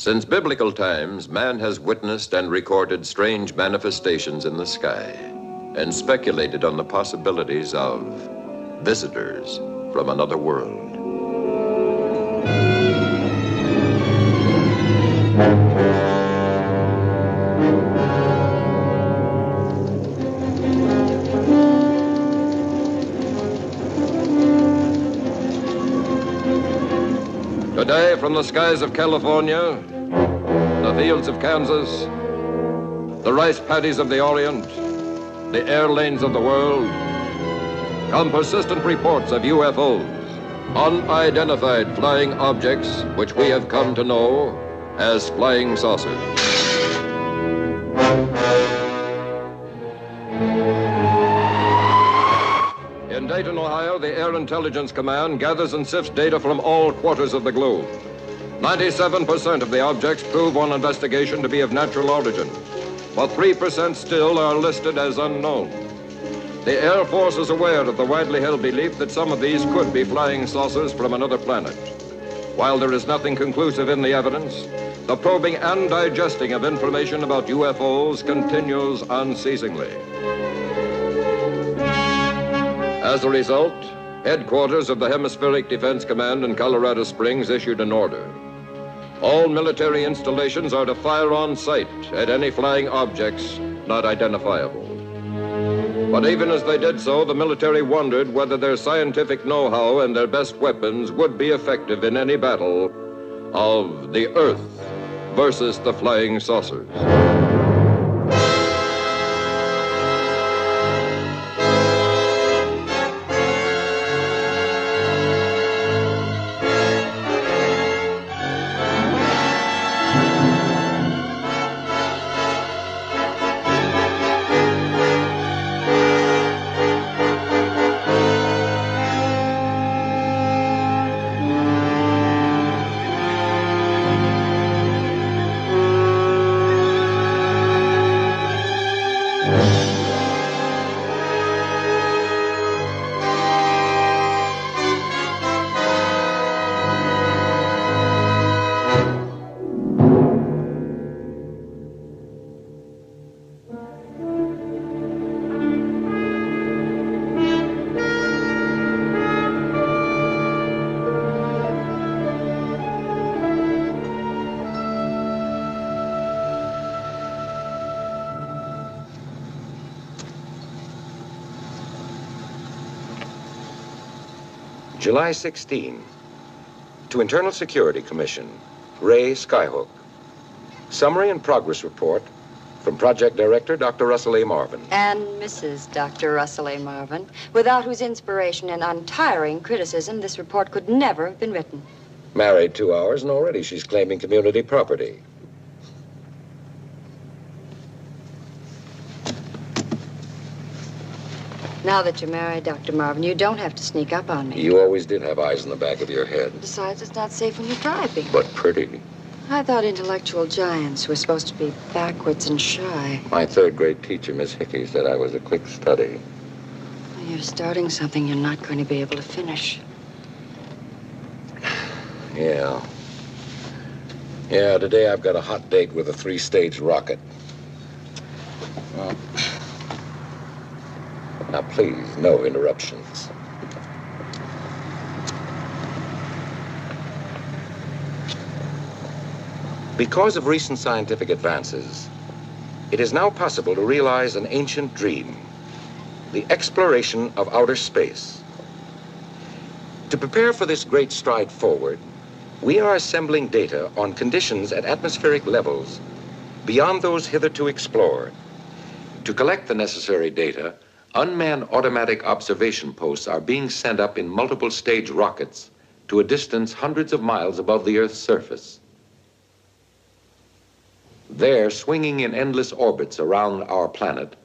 Since biblical times, man has witnessed and recorded strange manifestations in the sky and speculated on the possibilities of visitors from another world. Today, from the skies of California, the fields of Kansas, the rice paddies of the Orient, the air lanes of the world, come persistent reports of UFOs, unidentified flying objects which we have come to know as flying saucers. In Dayton, Ohio, the Air Intelligence Command gathers and sifts data from all quarters of the globe. 97% of the objects prove on investigation to be of natural origin, but 3% still are listed as unknown. The Air Force is aware of the widely held belief that some of these could be flying saucers from another planet. While there is nothing conclusive in the evidence, the probing and digesting of information about UFOs continues unceasingly. As a result, headquarters of the Hemispheric Defense Command in Colorado Springs issued an order. All military installations are to fire on sight at any flying objects not identifiable. But even as they did so, the military wondered whether their scientific know-how and their best weapons would be effective in any battle of the Earth versus the flying saucers. July 16. To Internal Security Commission, Ray Skyhook. Summary and progress report from Project Director Dr. Russell A. Marvin. And Mrs. Dr. Russell A. Marvin, without whose inspiration and untiring criticism, this report could never have been written. Married 2 hours, and already she's claiming community property. Now that you're married, Dr. Marvin, you don't have to sneak up on me. You always did have eyes in the back of your head. Besides, it's not safe when you're driving. But pretty. I thought intellectual giants were supposed to be backwards and shy. My third-grade teacher, Miss Hickey, said I was a quick study. Well, you're starting something you're not going to be able to finish. Yeah. Yeah, today I've got a hot date with a 3-stage rocket. Well, now, please, no interruptions. Because of recent scientific advances, it is now possible to realize an ancient dream, the exploration of outer space. To prepare for this great stride forward, we are assembling data on conditions at atmospheric levels beyond those hitherto explored. To collect the necessary data, unmanned automatic observation posts are being sent up in multiple stage rockets to a distance hundreds of miles above the Earth's surface. There, swinging in endless orbits around our planet,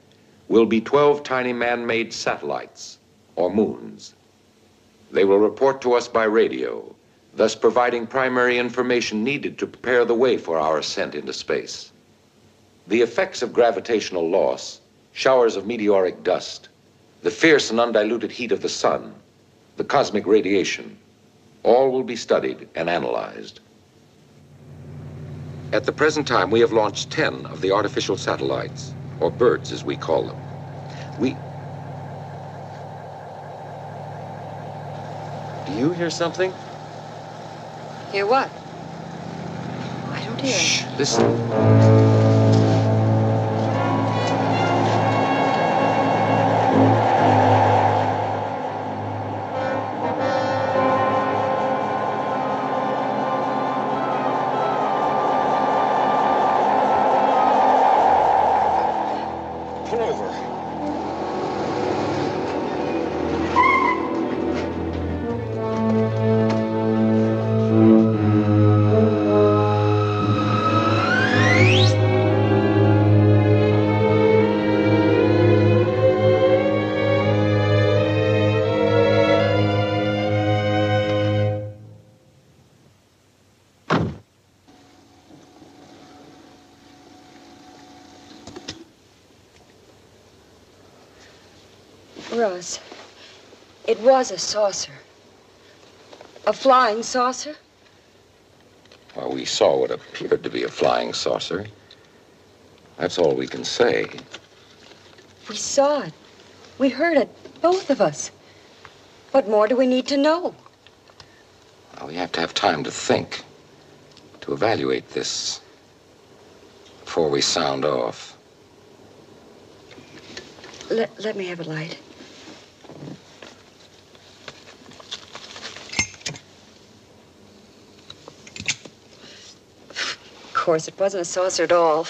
will be 12 tiny man-made satellites, or moons. They will report to us by radio, thus providing primary information needed to prepare the way for our ascent into space. The effects of gravitational loss, showers of meteoric dust, the fierce and undiluted heat of the sun, the cosmic radiation, all will be studied and analyzed. At the present time, we have launched 10 of the artificial satellites, or birds as we call them. Do you hear something? Hear what? I don't hear. Shh, listen. Pull over. Russ, it was a saucer. A flying saucer? Well, we saw what appeared to be a flying saucer. That's all we can say. We saw it. We heard it, both of us. What more do we need to know? Well, we have to have time to think, to evaluate this before we sound off. Let me have a light. Of course, it wasn't a saucer at all.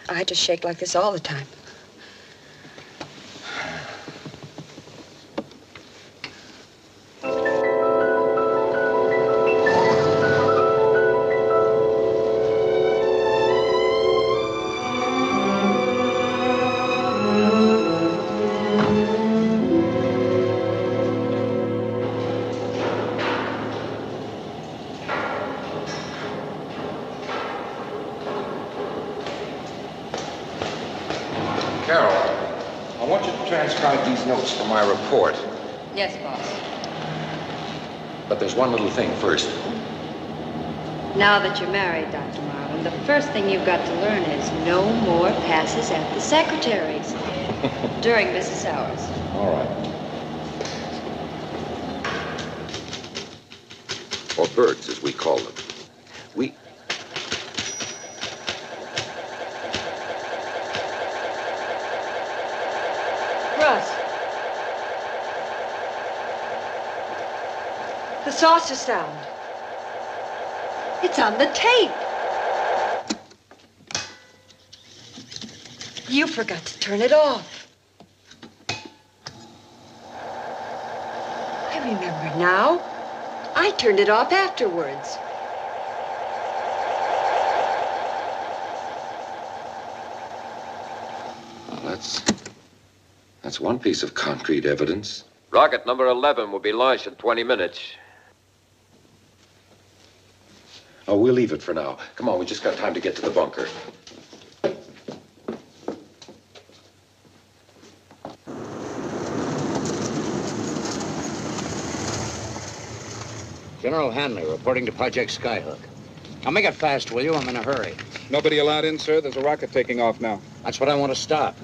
I had to shake like this all the time. Carol, I want you to transcribe these notes for my report. Yes, boss. But there's one little thing first. Now that you're married, Dr. Marvin, the first thing you've got to learn is no more passes at the secretaries during business hours. All right. Or birds, as we call them. Russ. The saucer sound. It's on the tape. You forgot to turn it off. I remember now. I turned it off afterwards. Well, that's one piece of concrete evidence. Rocket number 11 will be launched in 20 minutes. Oh, we'll leave it for now. Come on, we just got time to get to the bunker. General Hanley reporting to Project Skyhook. Now make it fast, will you? I'm in a hurry. Nobody allowed in, sir. There's a rocket taking off now. That's what I want to stop.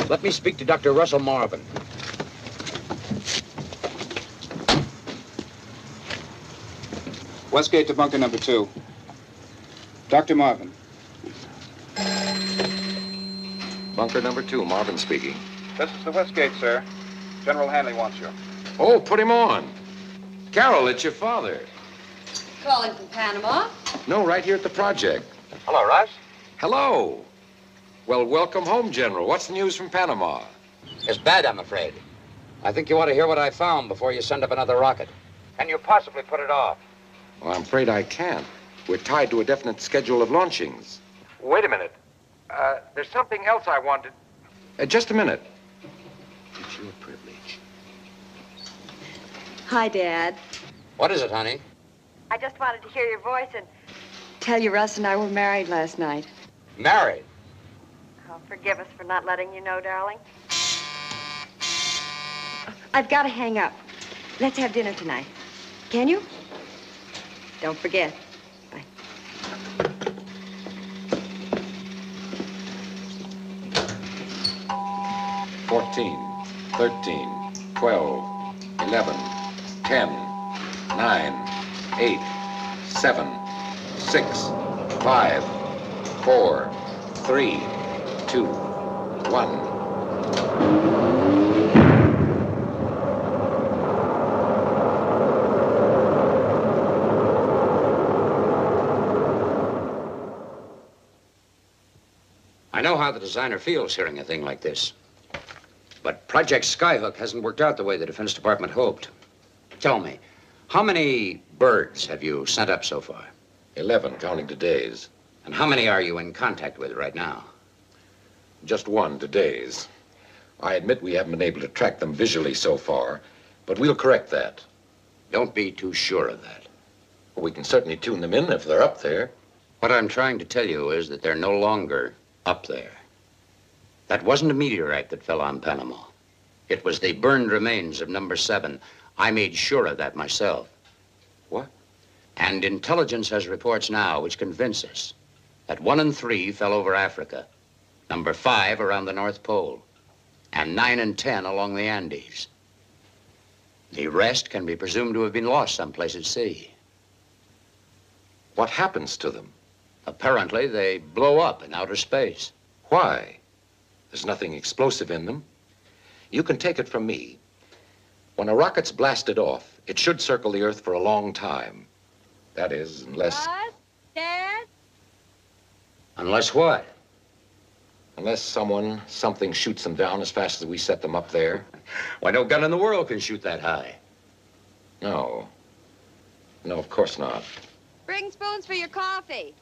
Let me speak to Dr. Russell Marvin. Westgate to bunker number 2. Dr. Marvin. Bunker number 2, Marvin speaking. This is the Westgate, sir. General Hanley wants you. Oh, put him on. Carol, it's your father. Calling from Panama? No, right here at the project. Hello, Russ. Hello. Well, welcome home, General. What's the news from Panama? It's bad, I'm afraid. I think you ought to hear what I found before you send up another rocket. Can you possibly put it off? Well, I'm afraid I can't. We're tied to a definite schedule of launchings. Wait a minute. There's something else I wanted. Just a minute. It's your privilege. Hi, Dad. What is it, honey? I just wanted to hear your voice and tell you Russ and I were married last night. Married? Oh, forgive us for not letting you know, darling. I've got to hang up. Let's have dinner tonight. Can you? Don't forget. Bye. 14, 13, 12, 11, 10, 9, 8, 7, 6, 5, 4, 3, 2, 1. I know how the designer feels hearing a thing like this. But Project Skyhook hasn't worked out the way the Defense Department hoped. Tell me, how many birds have you sent up so far? 11, counting today's. And how many are you in contact with right now? Just one, today's. I admit we haven't been able to track them visually so far, but we'll correct that. Don't be too sure of that. Well, we can certainly tune them in if they're up there. What I'm trying to tell you is that they're no longer up there. That wasn't a meteorite that fell on Panama. It was the burned remains of number 7. I made sure of that myself. What? And intelligence has reports now which convince us that 1 and 3 fell over Africa, number 5 around the North Pole, and 9 and 10 along the Andes. The rest can be presumed to have been lost someplace at sea. What happens to them? Apparently, they blow up in outer space. Why? There's nothing explosive in them. You can take it from me. When a rocket's blasted off, it should circle the Earth for a long time. That is, unless... What? Dad? Unless what? Unless something shoots them down as fast as we set them up there. Why, no gun in the world can shoot that high. No. No, of course not. Bring spoons for your coffee.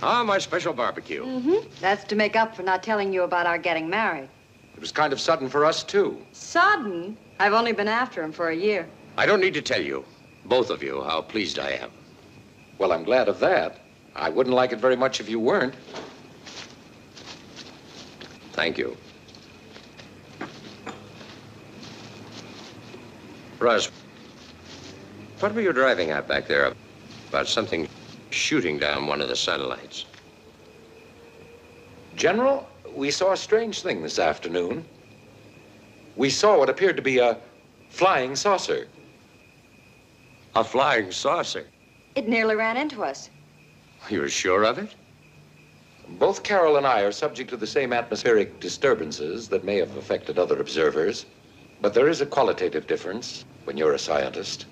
Ah, my special barbecue. Mm-hmm. That's to make up for not telling you about our getting married. It was kind of sudden for us, too. Sudden? I've only been after him for a year. I don't need to tell you, both of you, how pleased I am. Well, I'm glad of that. I wouldn't like it very much if you weren't. Thank you. Russ, what were you driving at back there about something shooting down one of the satellites? General, we saw a strange thing this afternoon. We saw what appeared to be a flying saucer. A flying saucer? It nearly ran into us. You're sure of it? Both Carol and I are subject to the same atmospheric disturbances that may have affected other observers. But there is a qualitative difference when you're a scientist.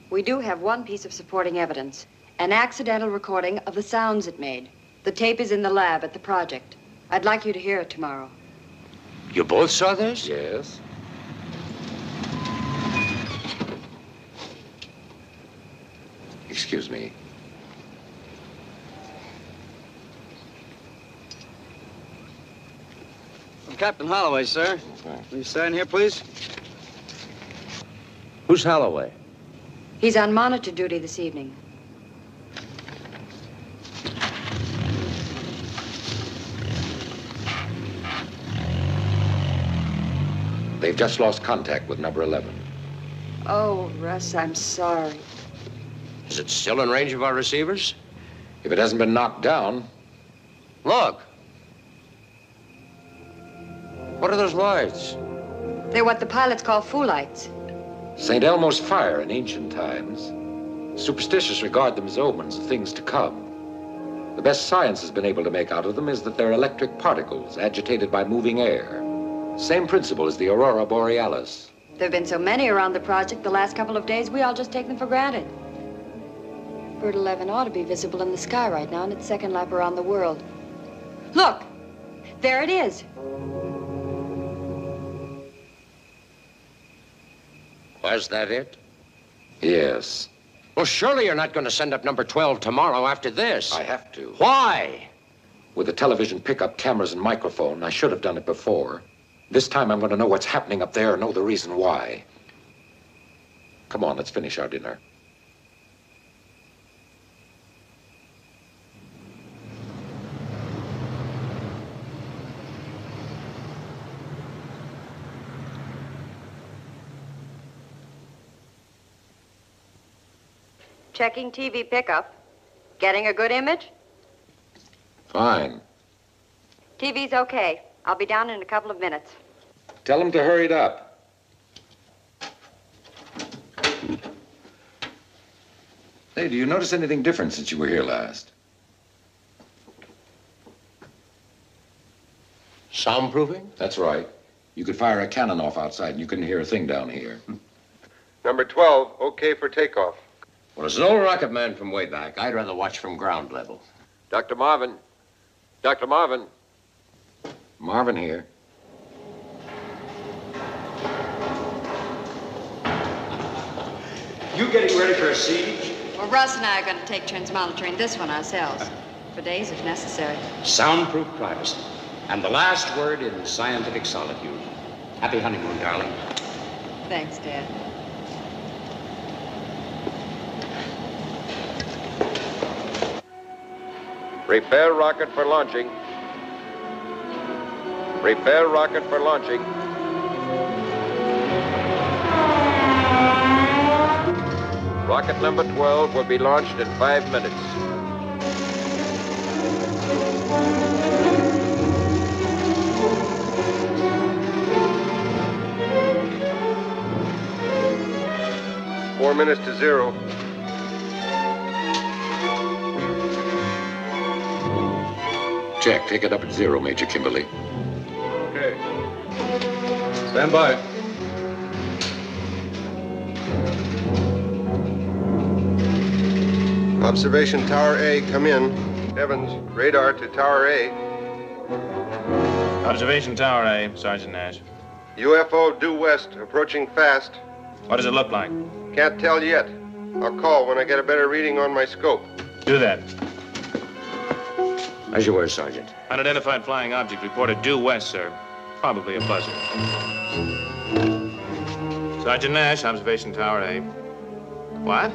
We do have one piece of supporting evidence. An accidental recording of the sounds it made. The tape is in the lab at the project. I'd like you to hear it tomorrow. You both saw this? Yes. Excuse me. I'm Captain Holloway, sir. Okay. Will you sign here, please? Who's Holloway? He's on monitor duty this evening. They've just lost contact with number 11. Oh, Russ, I'm sorry. Is it still in range of our receivers? If it hasn't been knocked down, Look. What are those lights? They're what the pilots call foolites. St. Elmo's fire in ancient times. Superstitious regard them as omens of things to come. The best science has been able to make out of them is that they're electric particles agitated by moving air. Same principle as the aurora borealis. There have been so many around the project the last couple of days, we all just take them for granted. Bird 11 ought to be visible in the sky right now in its second lap around the world. Look! There it is. Was that it? Yes, Well, surely you're not going to send up number 12 tomorrow after this. I have to. Why? With the television pickup cameras and microphone, I should have done it before. This time I'm going to know what's happening up there and know the reason why. Come on, let's finish our dinner. Checking TV pickup. Getting a good image? Fine. TV's okay. I'll be down in a couple of minutes. Tell them to hurry it up. Hey, do you notice anything different since you were here last? Soundproofing? That's right. You could fire a cannon off outside and you couldn't hear a thing down here. Number 12, okay for takeoff. Well, as an old rocket man from way back, I'd rather watch from ground level. Dr. Marvin. Dr. Marvin. Marvin here. You getting ready for a siege? Well, Russ and I are going to take turns monitoring this one ourselves. For days if necessary. Soundproof privacy. And the last word in scientific solitude. Happy honeymoon, darling. Thanks, Dad. Prepare rocket for launching. Prepare rocket for launching. Rocket number 12 will be launched in 5 minutes. Four minutes to zero. Check. Take it up at 0, Major Kimberly. Okay. Stand by. Observation Tower A, come in. Evans, radar to Tower A. Observation Tower A, Sergeant Nash. UFO due west, approaching fast. What does it look like? Can't tell yet. I'll call when I get a better reading on my scope. Do that. As you were, Sergeant. Unidentified flying object reported due west, sir. Probably a buzzer. Sergeant Nash, Observation Tower A. What?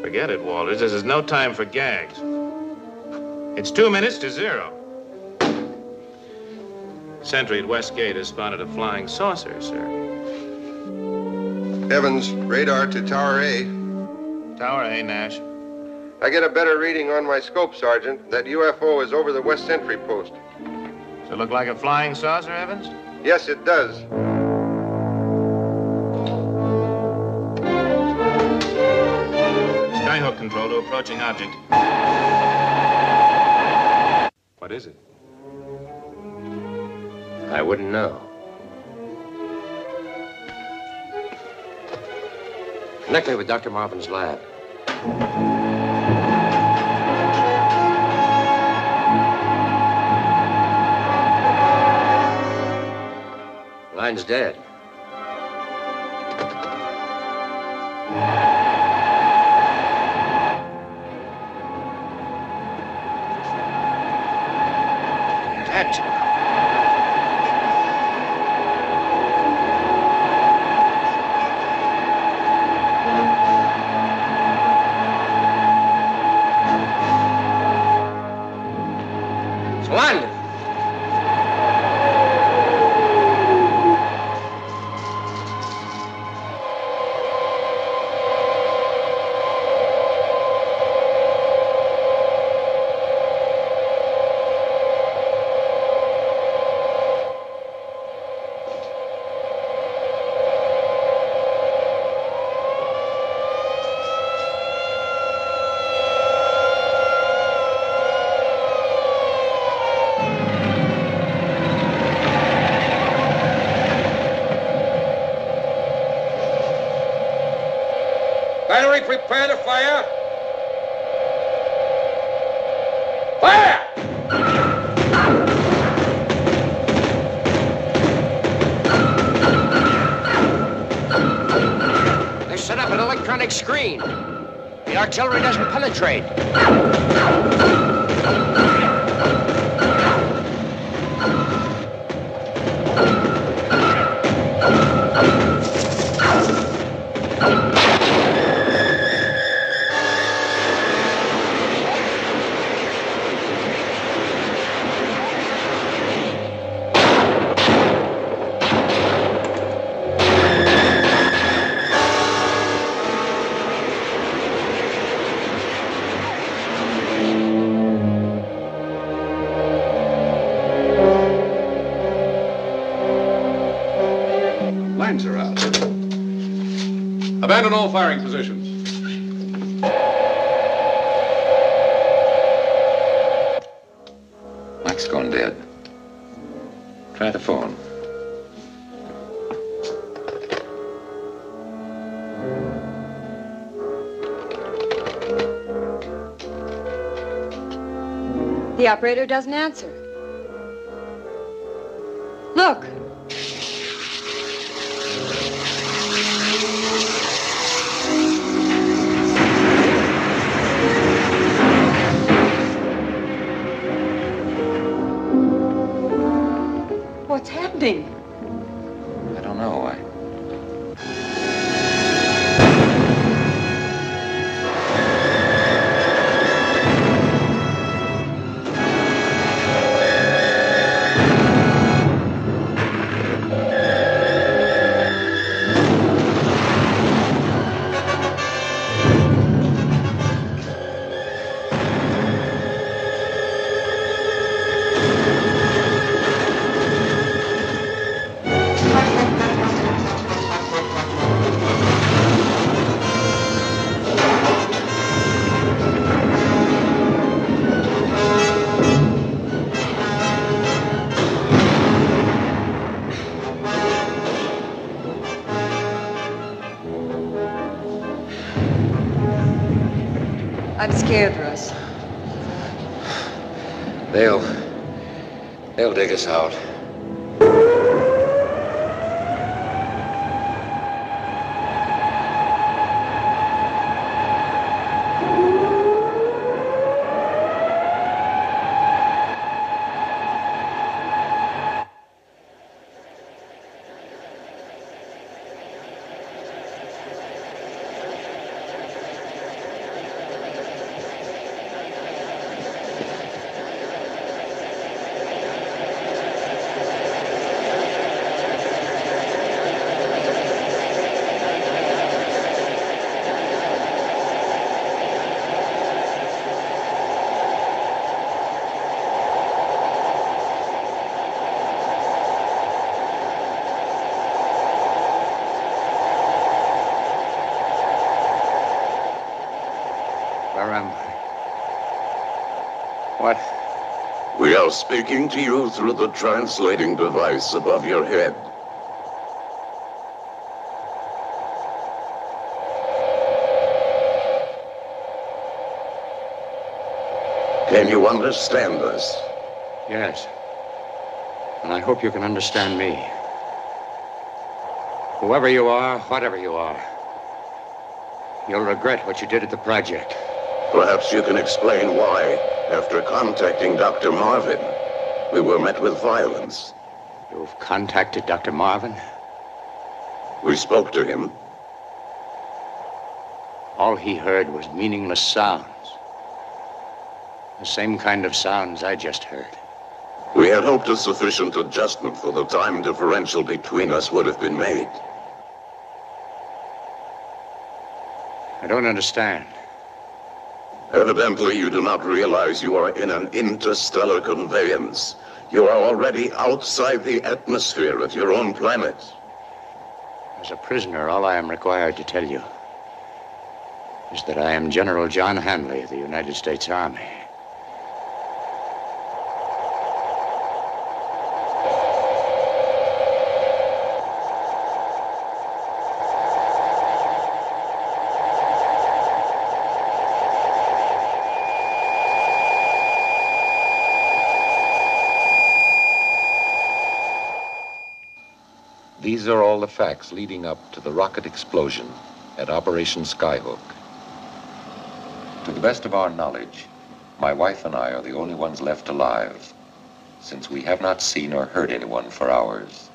Forget it, Walters. This is no time for gags. It's 2 minutes to 0. Sentry at West Gate has spotted a flying saucer, sir. Evans, radar to Tower A. Tower A, Nash. I get a better reading on my scope, Sergeant. That UFO is over the west sentry post. Does it look like a flying saucer, Evans? Yes, it does. Skyhook control to approaching object. What is it? I wouldn't know. Connect me with Dr. Marvin's lab. Line's dead. Catch. It's landed. Battery, prepare to fire. Fire! They set up an electronic screen. The artillery doesn't penetrate. Lines are out. Abandon all firing positions. Mike's gone dead. Try the phone. The operator doesn't answer. Look. What's happening? I don't know. I'm scared, Russ. They'll dig us out. Where am I? What? We are speaking to you through the translating device above your head. Can you understand us? Yes. And I hope you can understand me. Whoever you are, whatever you are, you'll regret what you did at the project. Perhaps you can explain why, after contacting Dr. Marvin, we were met with violence. You've contacted Dr. Marvin? We spoke to him. All he heard was meaningless sounds. The same kind of sounds I just heard. We had hoped a sufficient adjustment for the time differential between us would have been made. I don't understand. Evidently, you do not realize you are in an interstellar conveyance. You are already outside the atmosphere of your own planet. As a prisoner, all I am required to tell you is that I am General John Hanley of the United States Army. These are all the facts leading up to the rocket explosion at Operation Skyhook. To the best of our knowledge, my wife and I are the only ones left alive, since we have not seen or heard anyone for hours.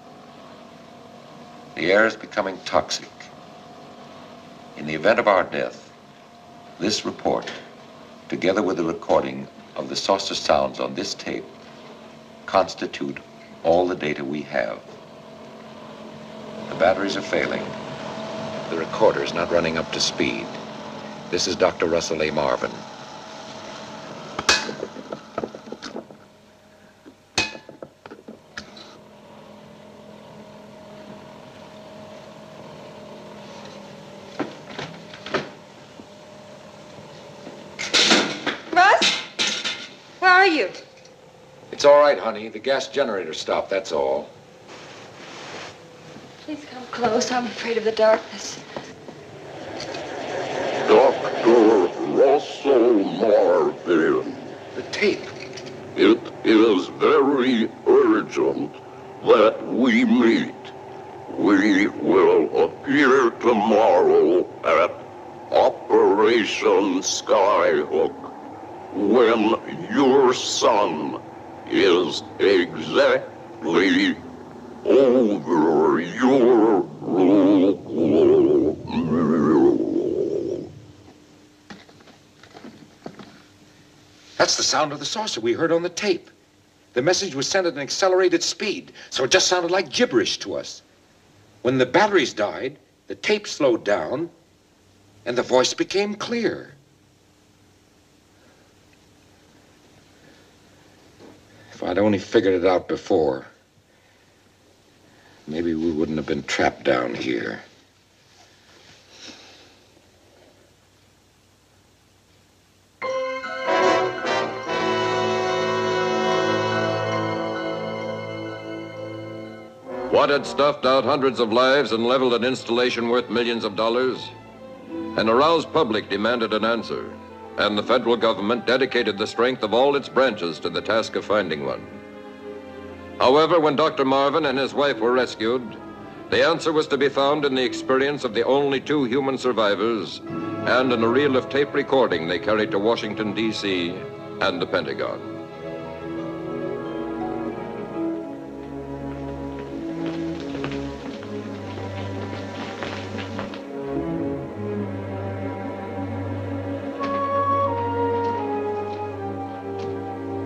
The air is becoming toxic. In the event of our death, this report, together with the recording of the saucer sounds on this tape, constitute all the data we have. The batteries are failing. The recorder's not running up to speed. This is Dr. Russell A. Marvin. you? It's all right, honey. The gas generator stopped, that's all. Please come close. I'm afraid of the darkness. Dr. Russell Marvin. The tape. It is very urgent that we meet. We will appear tomorrow at Operation Skyhook when your son is exactly over your rule. That's the sound of the saucer we heard on the tape. The message was sent at an accelerated speed, so it just sounded like gibberish to us. When the batteries died, the tape slowed down, and the voice became clear. If I'd only figured it out before, maybe we wouldn't have been trapped down here. What had stuffed out hundreds of lives and leveled an installation worth millions of dollars? An aroused public demanded an answer, and the federal government dedicated the strength of all its branches to the task of finding one. However, when Dr. Marvin and his wife were rescued, the answer was to be found in the experience of the only two human survivors and in a reel of tape recording they carried to Washington, D.C. and the Pentagon.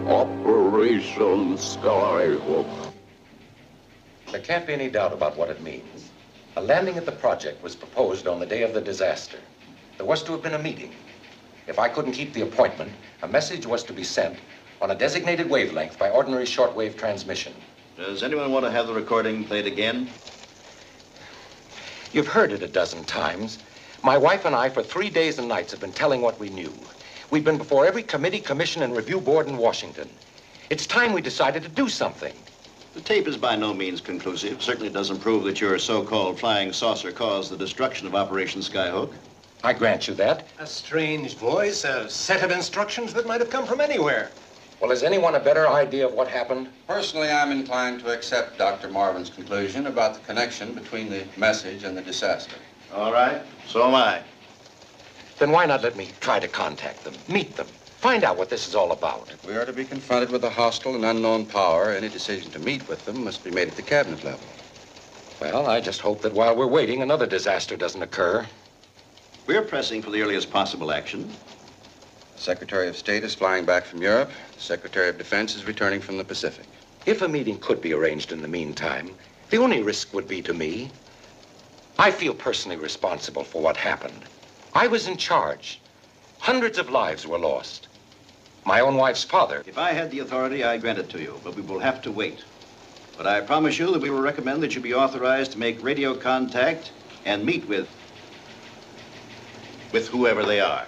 Operation Skyhook. There can't be any doubt about what it means. A landing at the project was proposed on the day of the disaster. There was to have been a meeting. If I couldn't keep the appointment, a message was to be sent on a designated wavelength by ordinary shortwave transmission. Does anyone want to have the recording played again? You've heard it a dozen times. My wife and I, for 3 days and nights, have been telling what we knew. We've been before every committee, commission, and review board in Washington. It's time we decided to do something. The tape is by no means conclusive. Certainly doesn't prove that your so-called flying saucer caused the destruction of Operation Skyhook. I grant you that. A strange voice, a set of instructions that might have come from anywhere. Well, has anyone a better idea of what happened? Personally, I'm inclined to accept Dr. Marvin's conclusion about the connection between the message and the disaster. All right, so am I. Then why not let me try to contact them, meet them, find out what this is all about? If we are to be confronted with a hostile and unknown power, any decision to meet with them must be made at the cabinet level. Well, I just hope that while we're waiting, another disaster doesn't occur. We're pressing for the earliest possible action. The Secretary of State is flying back from Europe. The Secretary of Defense is returning from the Pacific. If a meeting could be arranged in the meantime, the only risk would be to me. I feel personally responsible for what happened. I was in charge. Hundreds of lives were lost. My own wife's father. If I had the authority, I'd grant it to you, but we will have to wait. But I promise you that we will recommend that you be authorized to make radio contact and meet with whoever they are.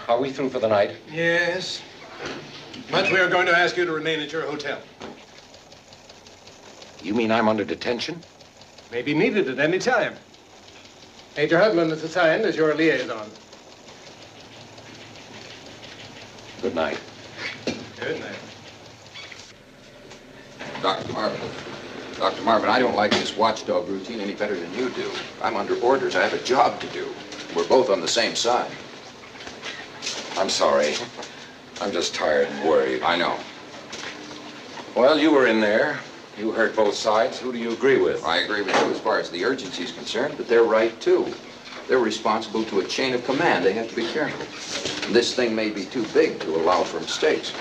Are we through for the night? Yes. But we are going to ask you to remain at your hotel. You mean I'm under detention? May be needed at any time. Major Hudlin is assigned as your liaison. Good night. Good night. Dr. Marvin, I don't like this watchdog routine any better than you do. I'm under orders. I have a job to do. We're both on the same side. I'm sorry. I'm just tired and worried. I know. Well, you were in there. You heard both sides. Who do you agree with? I agree with you as far as the urgency is concerned, but they're right, too. They're responsible to a chain of command. They have to be careful. And this thing may be too big to allow for mistakes.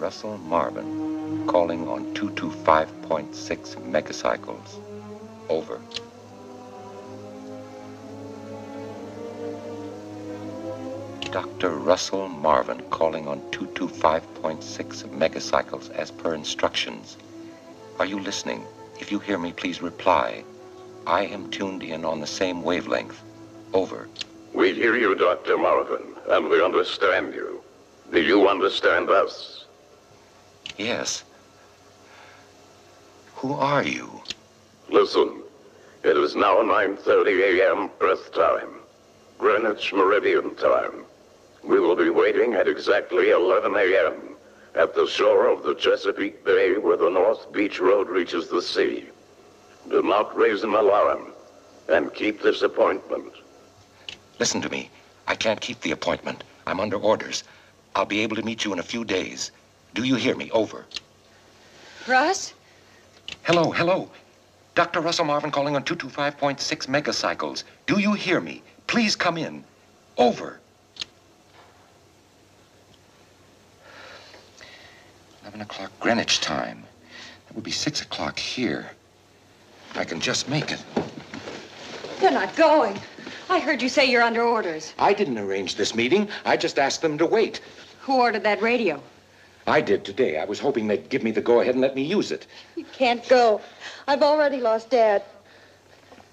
Russell Marvin, calling on 225.6 megacycles. Over. Dr. Russell Marvin, calling on 225.6 megacycles as per instructions. Are you listening? If you hear me, please reply. I am tuned in on the same wavelength. Over. We hear you, Dr. Marvin, and we understand you. Do you understand us? Yes. Who are you? Listen, it is now 9:30 a.m. Earth time, Greenwich Meridian time. We will be waiting at exactly 11 a.m. at the shore of the Chesapeake Bay where the North Beach Road reaches the sea. Do not raise an alarm, and keep this appointment. Listen to me. I can't keep the appointment. I'm under orders. I'll be able to meet you in a few days. Do you hear me? Over. Russ? Hello, hello. Dr. Russell Marvin calling on 225.6 megacycles. Do you hear me? Please come in. Over. 11 o'clock Greenwich time. That would be 6 o'clock here. I can just make it. You're not going. I heard you say you're under orders. I didn't arrange this meeting. I just asked them to wait. Who ordered that radio? I did today. I was hoping they'd give me the go-ahead and let me use it. You can't go. I've already lost Dad.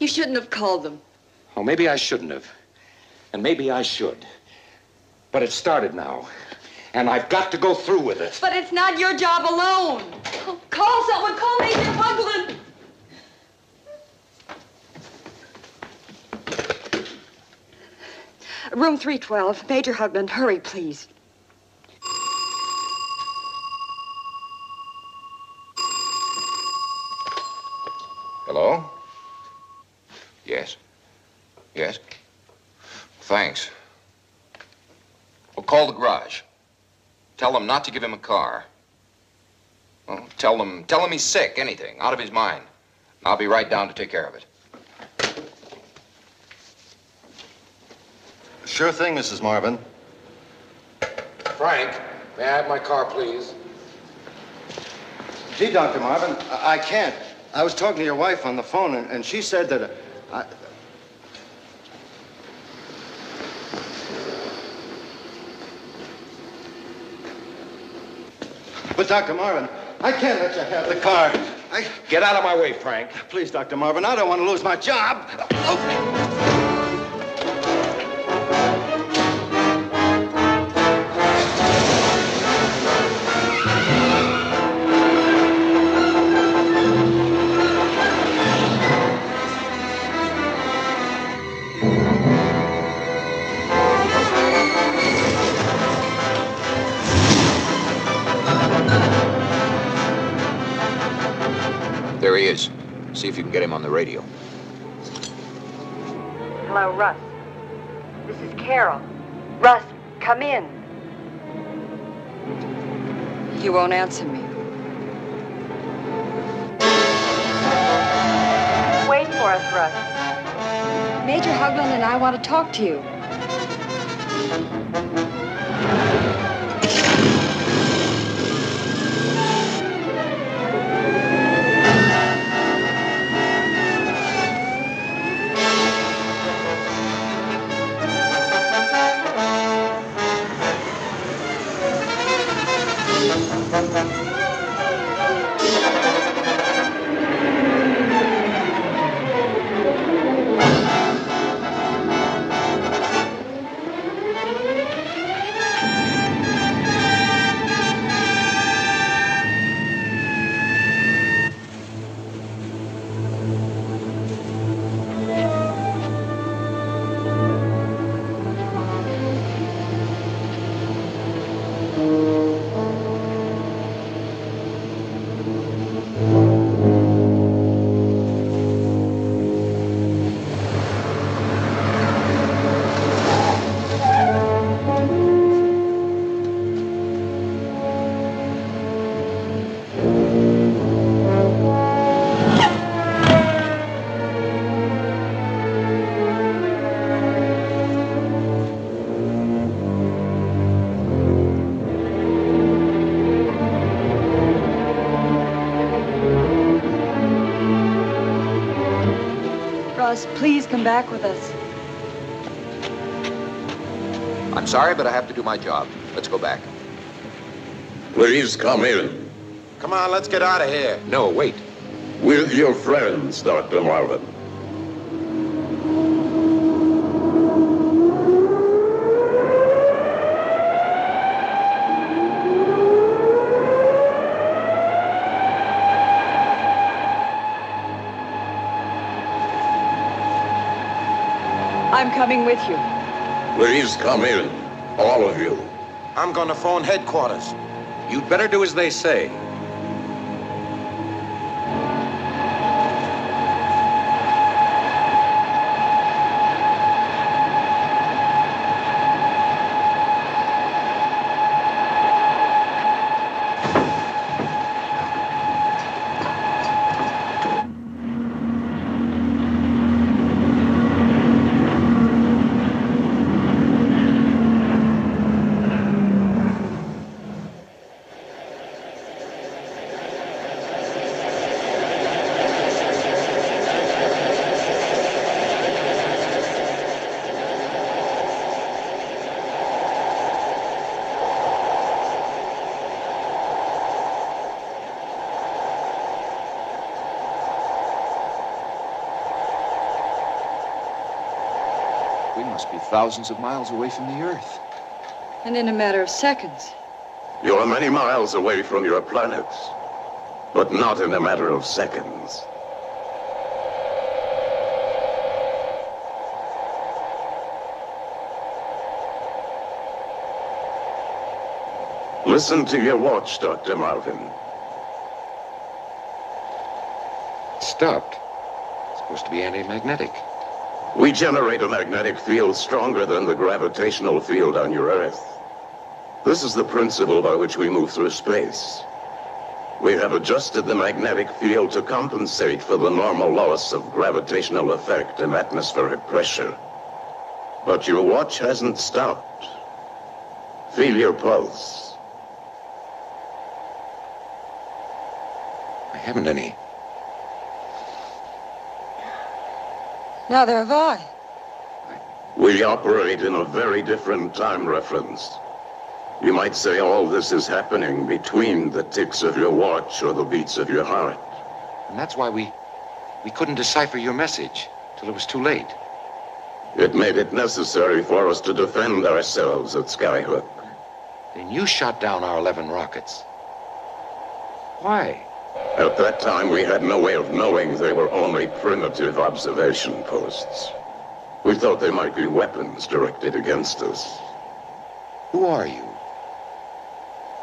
You shouldn't have called them. Oh, maybe I shouldn't have. And maybe I should. But it started now. And I've got to go through with it. But it's not your job alone. Oh, call someone. Call Major Hugland. Room 312. Major Hugland, hurry, please. Hello? Yes. Yes? Thanks. Well, call the garage. Tell them not to give him a car. Well, tell them he's sick, anything, out of his mind. I'll be right down to take care of it. Sure thing, Mrs. Marvin. Frank, may I have my car, please? Gee, Dr. Marvin, I can't. I was talking to your wife on the phone, and she said that But, Dr. Marvin, I can't let you have the car. Get out of my way, Frank. Please, Dr. Marvin, I don't want to lose my job. There he is. See if you can get him on the radio. Hello, Russ. This is Carol. Russ, come in. He won't answer me. Wait for us, Russ. Major Hugland and I want to talk to you. us. Please come back with us. I'm sorry, but I have to do my job. Let's go back. Please come in. Come on, let's get out of here. No, wait. With your friends, Dr. Marvin. I'm coming with you. Please come in, all of you. I'm going to phone headquarters. You'd better do as they say. We must be thousands of miles away from the Earth. And in a matter of seconds. You're many miles away from your planets, but not in a matter of seconds. Listen to your watch, Dr. Marvin. Stopped. It's supposed to be anti-magnetic. We generate a magnetic field stronger than the gravitational field on your Earth. This is the principle by which we move through space. We have adjusted the magnetic field to compensate for the normal loss of gravitational effect and atmospheric pressure. But your watch hasn't stopped. Feel your pulse. I haven't any. Neither have I. We operate in a very different time reference. You might say all this is happening between the ticks of your watch or the beats of your heart. And that's why we couldn't decipher your message till it was too late. It made it necessary for us to defend ourselves at Skyhook. Then you shot down our 11 rockets. Why? At that time, we had no way of knowing they were only primitive observation posts. We thought they might be weapons directed against us. Who are you?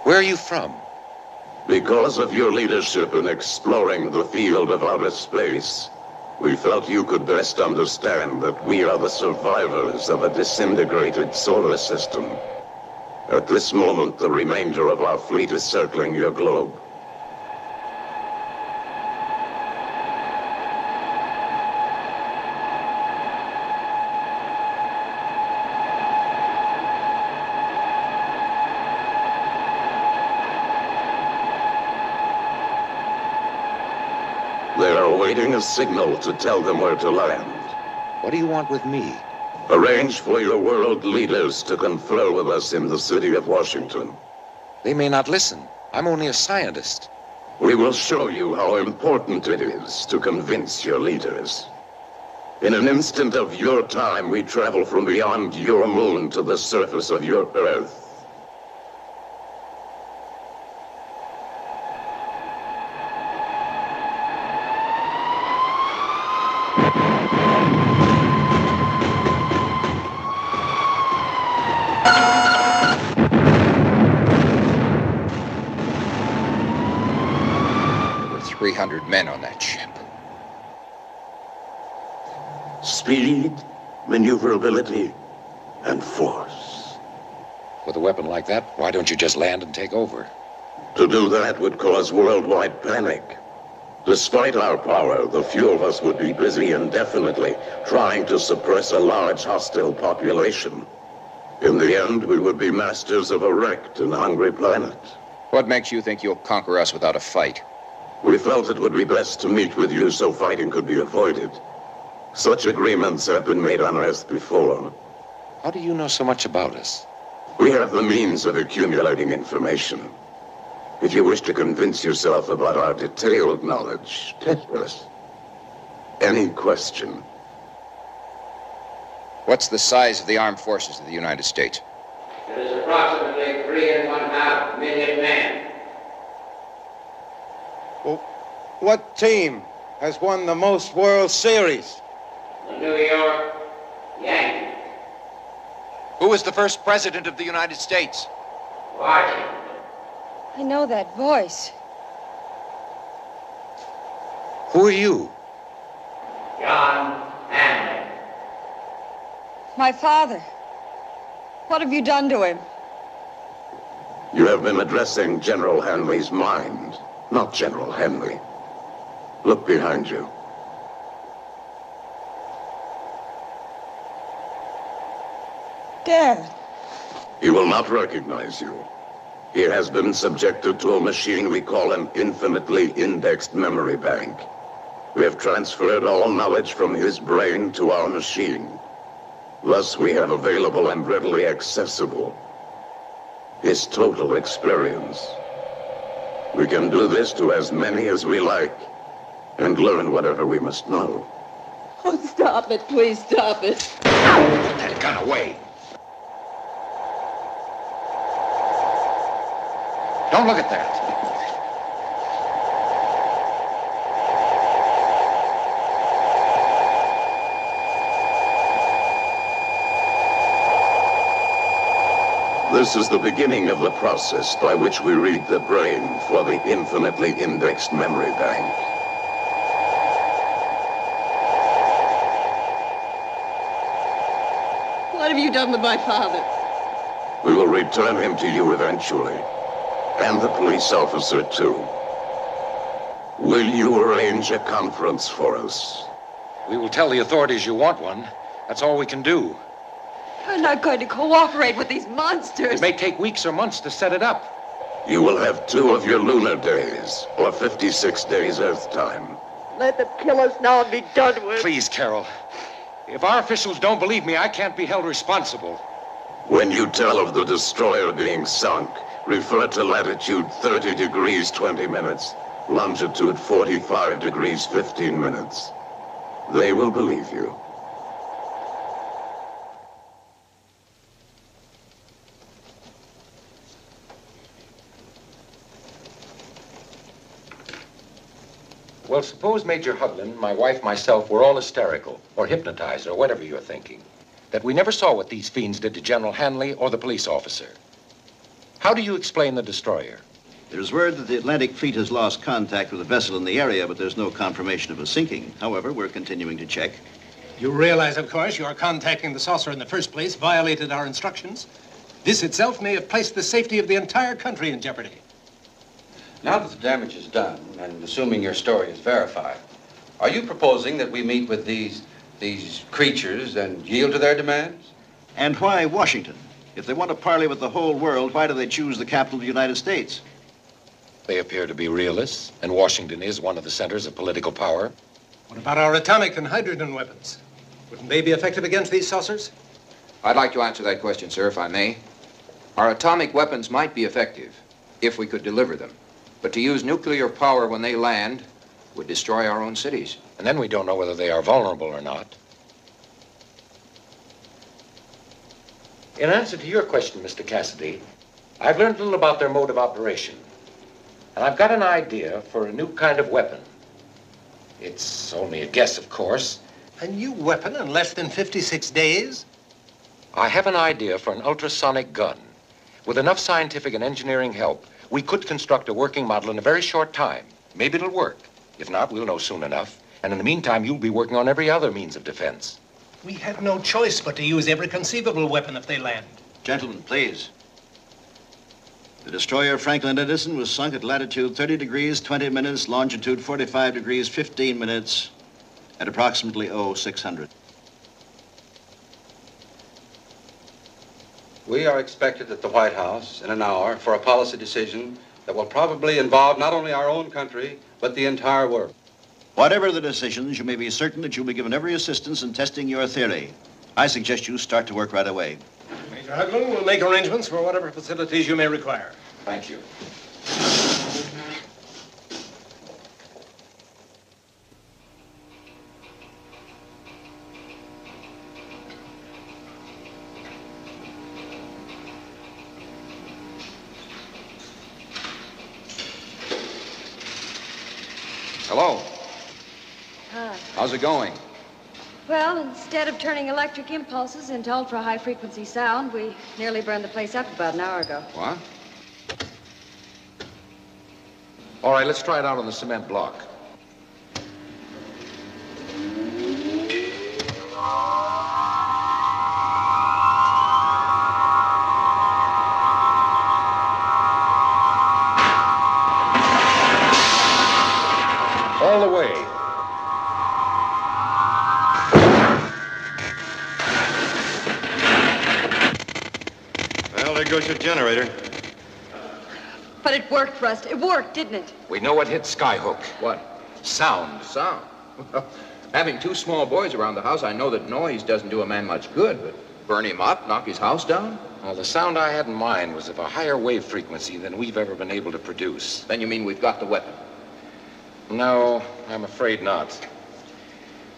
Where are you from? Because of your leadership in exploring the field of outer space, we felt you could best understand that we are the survivors of a disintegrated solar system. At this moment, the remainder of our fleet is circling your globe. They are awaiting a signal to tell them where to land. What do you want with me? Arrange for your world leaders to confer with us in the city of Washington. They may not listen. I'm only a scientist. We will show you how important it is to convince your leaders. In an instant of your time, we travel from beyond your moon to the surface of your Earth. There were 300 men on that ship. Speed, maneuverability, and force. With a weapon like that, why don't you just land and take over? To do that would cause worldwide panic. Despite our power, the few of us would be busy indefinitely trying to suppress a large hostile population. In the end, we would be masters of a wrecked and hungry planet. What makes you think you'll conquer us without a fight? We felt it would be best to meet with you so fighting could be avoided. Such agreements have been made on Earth before. How do you know so much about us? We have the means of accumulating information. If you wish to convince yourself about our detailed knowledge, test us. Any question? What's the size of the armed forces of the United States? It is approximately 3.5 million men. Well, what team has won the most World Series? The New York Yankees. Who was the first president of the United States? Washington. I know that voice. Who are you? John Hanley. My father. What have you done to him? You have been addressing General Hanley's mind, not General Henley. Look behind you. Dad. He will not recognize you. He has been subjected to a machine we call an infinitely indexed memory bank. We have transferred all knowledge from his brain to our machine. Thus, we have available and readily accessible his total experience. We can do this to as many as we like and learn whatever we must know. Oh, stop it. Please stop it. Put that gun away. Don't look at that. This is the beginning of the process by which we read the brain for the infinitely indexed memory bank. What have you done with my father? We will return him to you eventually. And the police officer, too. Will you arrange a conference for us? We will tell the authorities you want one. That's all we can do. You're not going to cooperate with these monsters. It may take weeks or months to set it up. You will have 2 of your lunar days, or 56 days Earth time. Let them kill us now and be done with. Please, Carol. If our officials don't believe me, I can't be held responsible. When you tell of the destroyer being sunk, refer to latitude 30 degrees 20 minutes, longitude 45 degrees 15 minutes. They will believe you. Well, suppose Major Hudlin, my wife, myself, were all hysterical, or hypnotized, or whatever you're thinking. That we never saw what these fiends did to General Hanley or the police officer. How do you explain the destroyer? There's word that the Atlantic Fleet has lost contact with a vessel in the area, but there's no confirmation of a sinking. However, we're continuing to check. You realize, of course, your contacting the saucer in the first place violated our instructions. This itself may have placed the safety of the entire country in jeopardy. Now that the damage is done, and assuming your story is verified, are you proposing that we meet with these creatures and yield to their demands? And why Washington? If they want to parley with the whole world, why do they choose the capital of the United States? They appear to be realists, and Washington is one of the centers of political power. What about our atomic and hydrogen weapons? Wouldn't they be effective against these saucers? I'd like to answer that question, sir, if I may. Our atomic weapons might be effective if we could deliver them. But to use nuclear power when they land would destroy our own cities. And then we don't know whether they are vulnerable or not. In answer to your question, Mr. Cassidy, I've learned a little about their mode of operation. And I've got an idea for a new kind of weapon. It's only a guess, of course. A new weapon in less than 56 days? I have an idea for an ultrasonic gun. With enough scientific and engineering help, we could construct a working model in a very short time. Maybe it'll work. If not, we'll know soon enough. And in the meantime, you'll be working on every other means of defense. We have no choice but to use every conceivable weapon if they land. Gentlemen, please. The destroyer Franklin Edison was sunk at latitude 30 degrees 20 minutes, longitude 45 degrees 15 minutes, at approximately 0600. We are expected at the White House in an hour for a policy decision that will probably involve not only our own country, but the entire world. Whatever the decisions, you may be certain that you'll be given every assistance in testing your theory. I suggest you start to work right away. Major Hagelin will make arrangements for whatever facilities you may require. Thank you. Hello. Hi. How's it going? Well, instead of turning electric impulses into ultra-high-frequency sound, we nearly burned the place up about an hour ago. What? All right, let's try it out on the cement block. All the way. Well, there goes your generator. But it worked, Rust. It worked, didn't it? We know what hit Skyhook. What? Sound. Sound. Well, having two small boys around the house, I know that noise doesn't do a man much good, but burn him up, knock his house down? Well, the sound I had in mind was of a higher wave frequency than we've ever been able to produce. Then you mean we've got the weapon? No, I'm afraid not.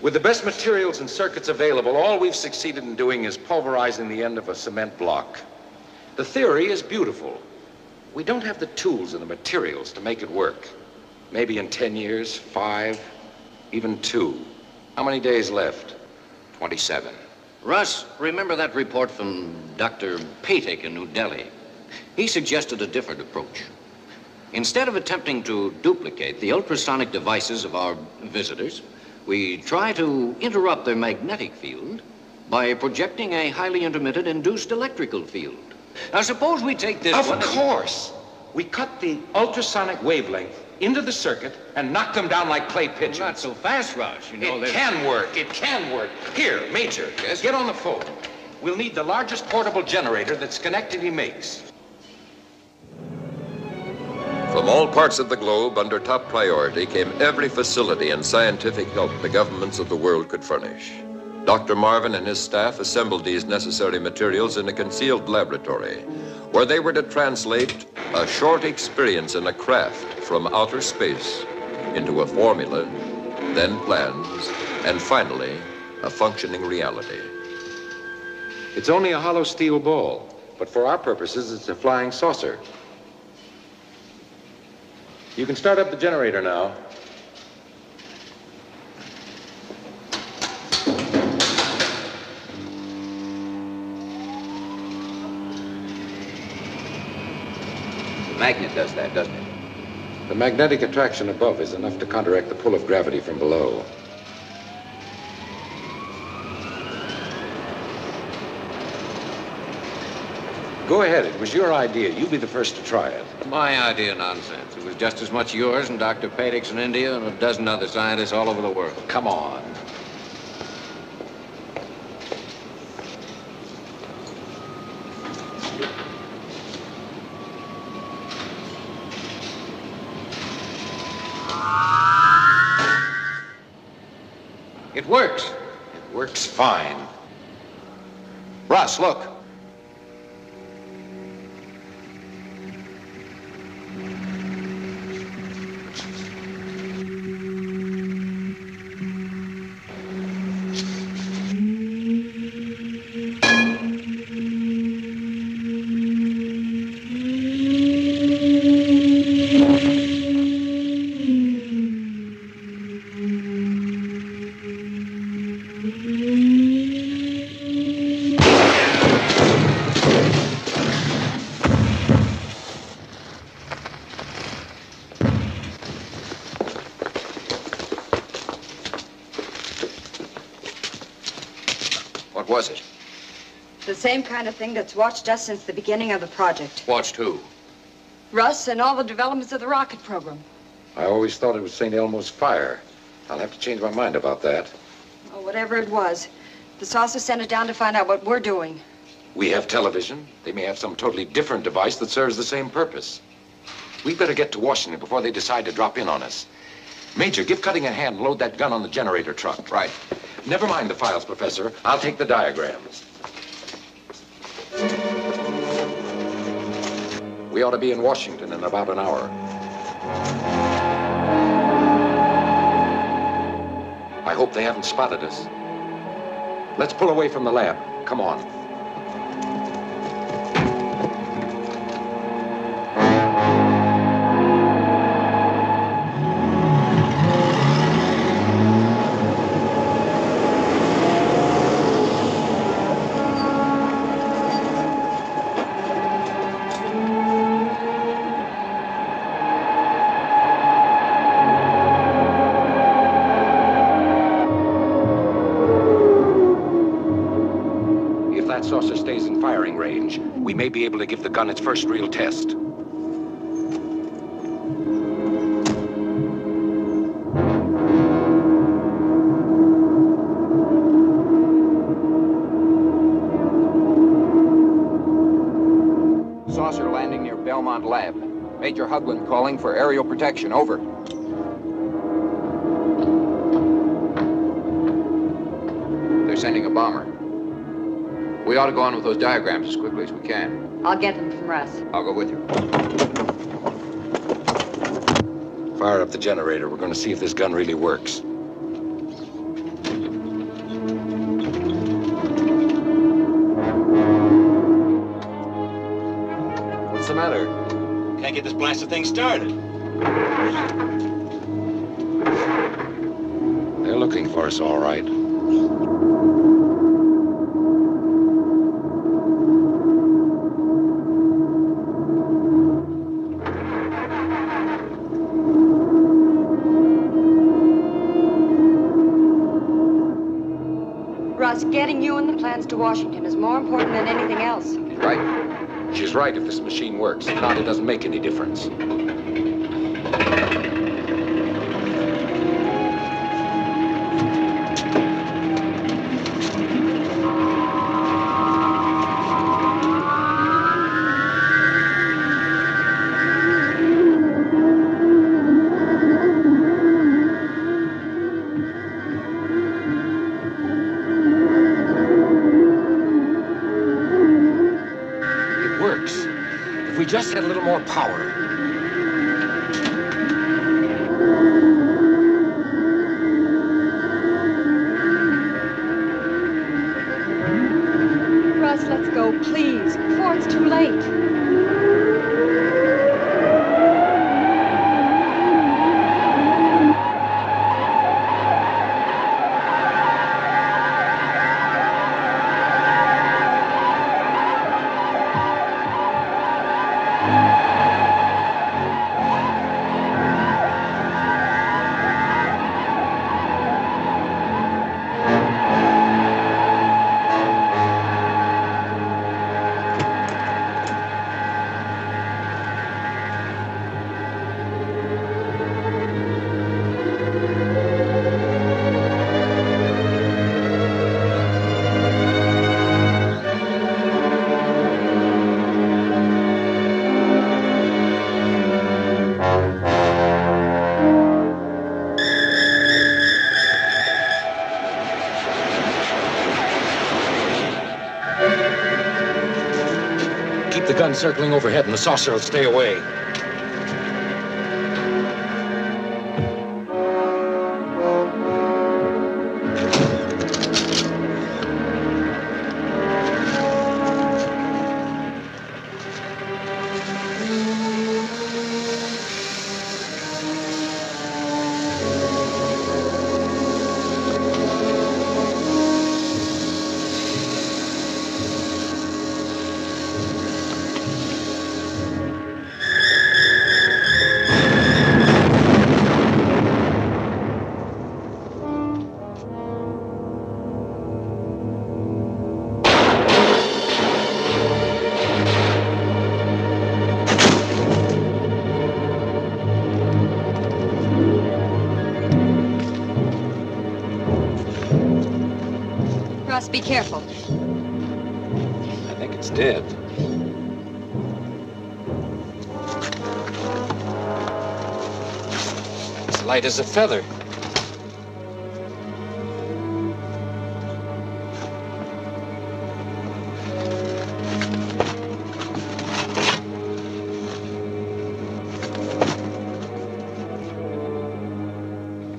With the best materials and circuits available, all we've succeeded in doing is pulverizing the end of a cement block. The theory is beautiful. We don't have the tools and the materials to make it work. Maybe in 10 years, 5, even 2. How many days left? 27. Russ, remember that report from Dr. Patek in New Delhi? He suggested a different approach. Instead of attempting to duplicate the ultrasonic devices of our visitors, we try to interrupt their magnetic field by projecting a highly intermittent induced electrical field. Now, suppose we take this one... Of course! We cut the ultrasonic wavelength into the circuit and knock them down like clay pigeons. Not so fast, Russ. You know It can work. It can work. Here, Major, Yes? get on the phone. We'll need the largest portable generator that Schenectady makes. From all parts of the globe, under top priority, came every facility and scientific help the governments of the world could furnish. Dr. Marvin and his staff assembled these necessary materials in a concealed laboratory, where they were to translate a short experience in a craft from outer space into a formula, then plans, and finally, a functioning reality. It's only a hollow steel ball, but for our purposes, it's a flying saucer. You can start up the generator now. The magnet does that, doesn't it? The magnetic attraction above is enough to counteract the pull of gravity from below. Go ahead, it was your idea. You be the first to try it. My idea, nonsense. It was just as much yours and Dr. Patek's in India and a dozen other scientists all over the world. Come on. It works. It works fine. Russ, look. What was it? The same kind of thing that's watched us since the beginning of the project. Watched who? Russ and all the developments of the rocket program. I always thought it was St. Elmo's fire. I'll have to change my mind about that. Oh, whatever it was. The saucer sent it down to find out what we're doing. We have television. They may have some totally different device that serves the same purpose. We'd better get to Washington before they decide to drop in on us. Major, give Cutting a hand. Load that gun on the generator truck. Right. Never mind the files, Professor. I'll take the diagrams. We ought to be in Washington in about an hour. I hope they haven't spotted us. Let's pull away from the lab. Come on. Saucer stays in firing range, we may be able to give the gun its first real test. Saucer landing near Belmont Lab. Major Hugland calling for aerial protection. Over. They're sending a bomber. We ought to go on with those diagrams as quickly as we can. I'll get them from Russ. I'll go with you. Fire up the generator. We're going to see if this gun really works. What's the matter? Can't get this blasted thing started. They're looking for us, all right. Russ, getting you and the plans to Washington is more important than anything else. Right? She's right if this machine works. If not, it doesn't make any difference. Just had a little more power. Russ, let's go, please, before it's too late. The gun circling overhead and the saucer will stay away. Be careful. I think it's dead. It's Light as a feather.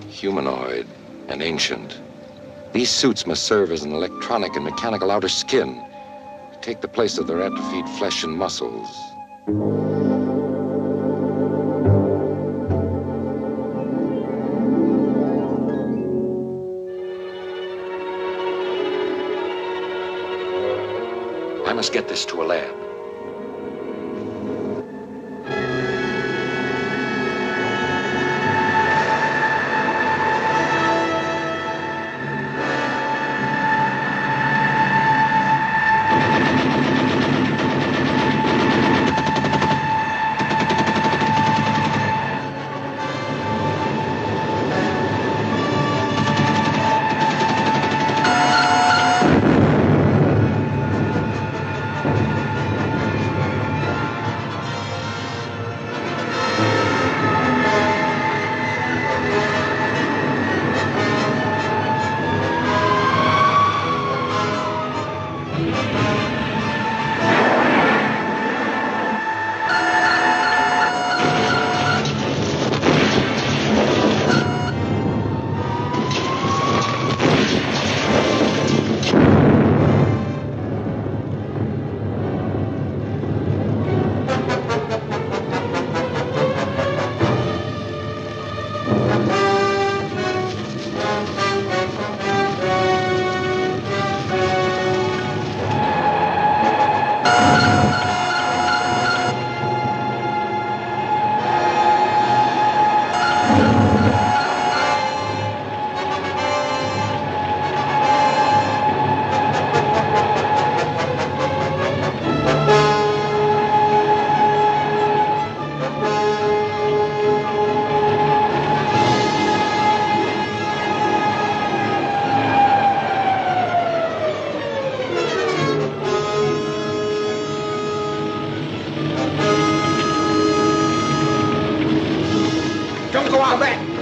Humanoid and ancient. These suits must serve as an electronic and mechanical outer skin to take the place of their atrophied flesh and muscles. I must get this to a lab.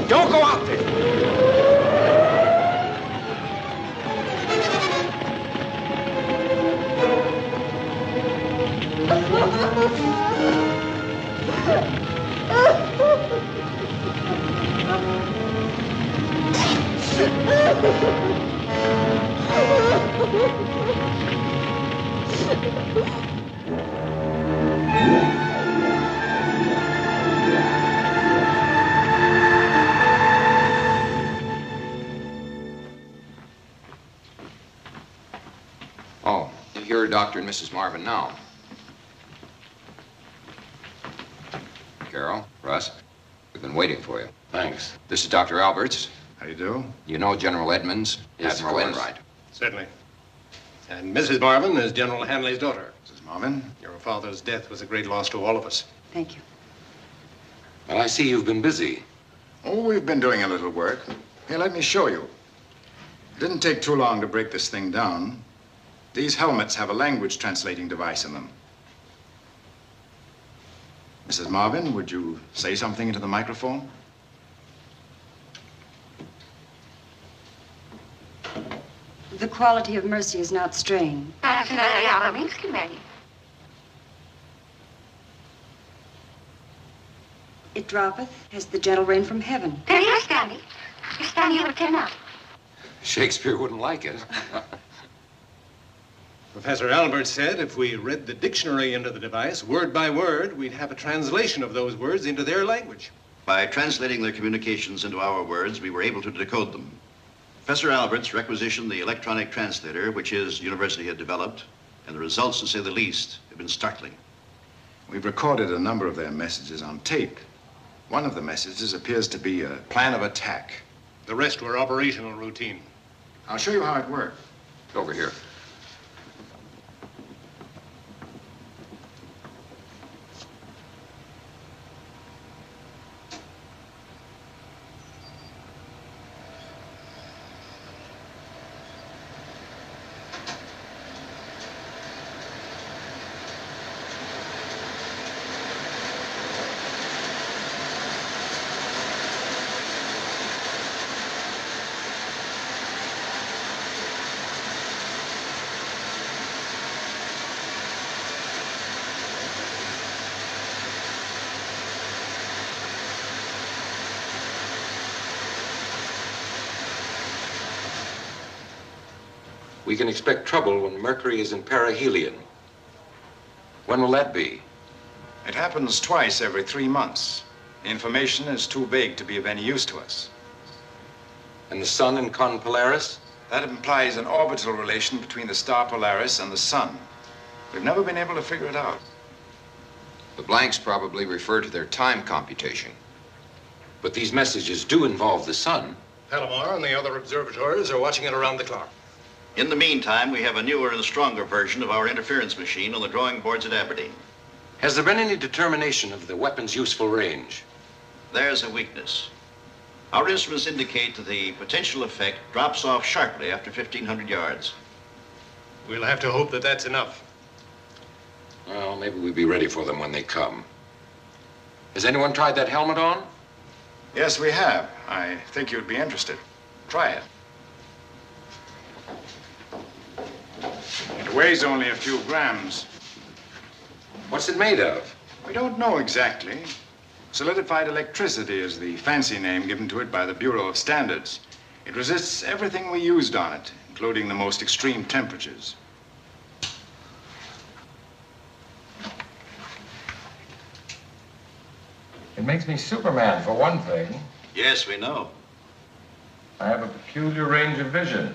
Don't go out there. Oh, you're Dr. and Mrs. Marvin now. Carol, Russ, we've been waiting for you. Thanks. This is Dr. Alberts. How do you do? You know General Edmonds, Yes, Admiral of course. Enright. Certainly. And Mrs. Marvin is General Hanley's daughter. Mrs. Marvin? Your father's death was a great loss to all of us. Thank you. Well, I see you've been busy. Oh, we've been doing a little work. Here, let me show you. It didn't take too long to break this thing down. These helmets have a language translating device in them. Mrs. Marvin, would you say something into the microphone? The quality of mercy is not strained. It droppeth as the gentle rain from heaven. Shakespeare wouldn't like it. Professor Albert said if we read the dictionary into the device, word by word, we'd have a translation of those words into their language. By translating their communications into our words, we were able to decode them. Professor Alberts requisitioned the electronic translator, which his university had developed, and the results, to say the least, have been startling. We've recorded a number of their messages on tape. One of the messages appears to be a plan of attack. The rest were operational routine. I'll show you how it worked. Over here. We can expect trouble when Mercury is in perihelion. When will that be? It happens twice every 3 months. The information is too vague to be of any use to us. And the sun in Con Polaris? That implies an orbital relation between the star Polaris and the sun. We've never been able to figure it out. The blanks probably refer to their time computation. But these messages do involve the sun. Palomar and the other observatories are watching it around the clock. In the meantime, we have a newer and stronger version of our interference machine on the drawing boards at Aberdeen. Has there been any determination of the weapon's useful range? There's a weakness. Our instruments indicate that the potential effect drops off sharply after 1,500 yards. We'll have to hope that that's enough. Well, maybe we'll be ready for them when they come. Has anyone tried that helmet on? Yes, we have. I think you'd be interested. Try it. It weighs only a few grams. What's it made of? We don't know exactly. Solidified electricity is the fancy name given to it by the Bureau of Standards. It resists everything we used on it, including the most extreme temperatures. It makes me Superman, for one thing. Yes, we know. I have a peculiar range of vision.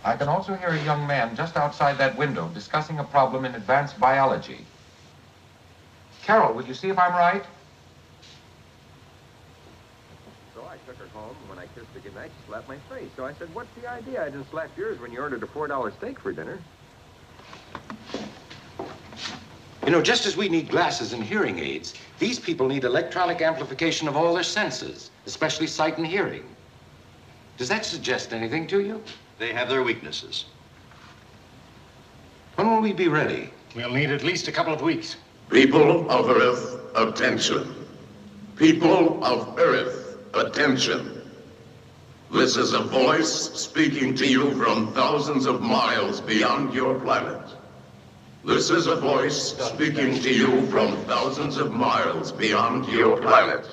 I can also hear a young man just outside that window discussing a problem in advanced biology. Carol, will you see if I'm right? So I took her home, and when I kissed her goodnight, she slapped my face. So I said, what's the idea? I didn't slap yours when you ordered a $4 steak for dinner. You know, just as we need glasses and hearing aids, these people need electronic amplification of all their senses, especially sight and hearing. Does that suggest anything to you? They have their weaknesses. When will we be ready? We'll need at least a couple of weeks. People of Earth, attention. People of Earth, attention. This is a voice speaking to you from thousands of miles beyond your planet. This is a voice speaking to you from thousands of miles beyond your planet.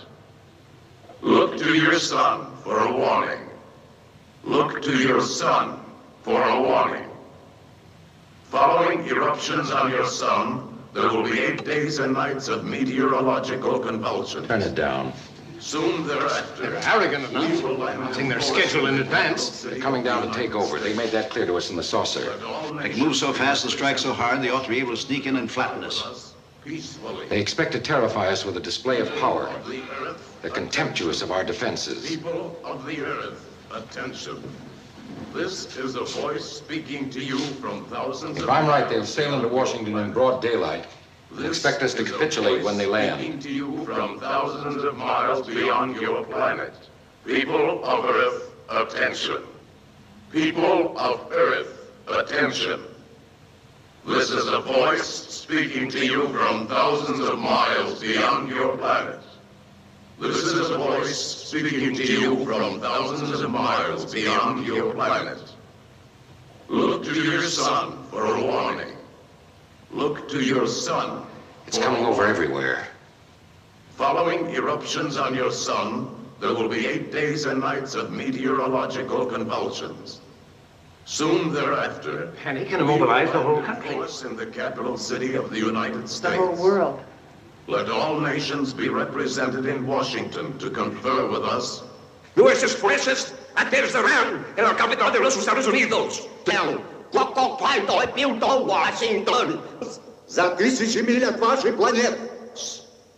Look to your sun for a warning. Look to your sun for a warning. Following eruptions on your sun, there will be 8 days and nights of meteorological convulsions. Turn it down. Soon thereafter, They're arrogant enough, announcing their schedule in advance. They're coming down to take over. They made that clear to us in the saucer. They can move so fast and strike so hard, they ought to be able to sneak in and flatten us. They expect to terrify us with a display of power. They're contemptuous of our defenses. People of the Earth, attention. This is a voice speaking to you from thousands of If I'm right, they'll sail into Washington in broad daylight. They expect us to capitulate when they land. Speaking to you from thousands of miles beyond your planet. People of Earth, attention. People of Earth, attention. This is a voice speaking to you from thousands of miles beyond your planet. This is a voice speaking to you from thousands of miles beyond your planet. Look to your sun for a warning. Look to your sun. It's coming over everywhere. Following eruptions on your sun, there will be 8 days and nights of meteorological convulsions. Soon thereafter, panic and immobilize the whole country. In the capital city of the United States. The whole world. Let all nations be represented in Washington to confer with us. Nuestras fuerzas aterrizarán en la capital de los Estados Unidos. Washington. За тысячи миль от вашей планеты.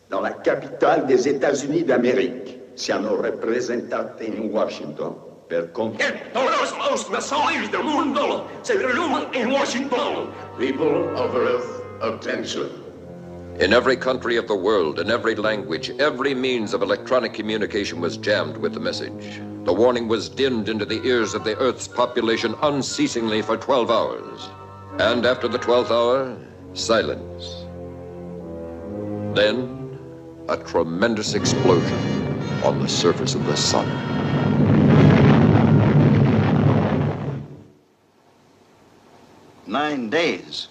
Dans la capitale des États-Unis d'Amérique. Siamo rappresentati in Washington per Todas las naciones del mundo se reúnen en Washington. People of Earth, attention. In every country of the world, in every language, every means of electronic communication was jammed with the message. The warning was dinned into the ears of the Earth's population unceasingly for 12 hours. And after the 12th hour, silence. Then, a tremendous explosion on the surface of the sun. "9 days.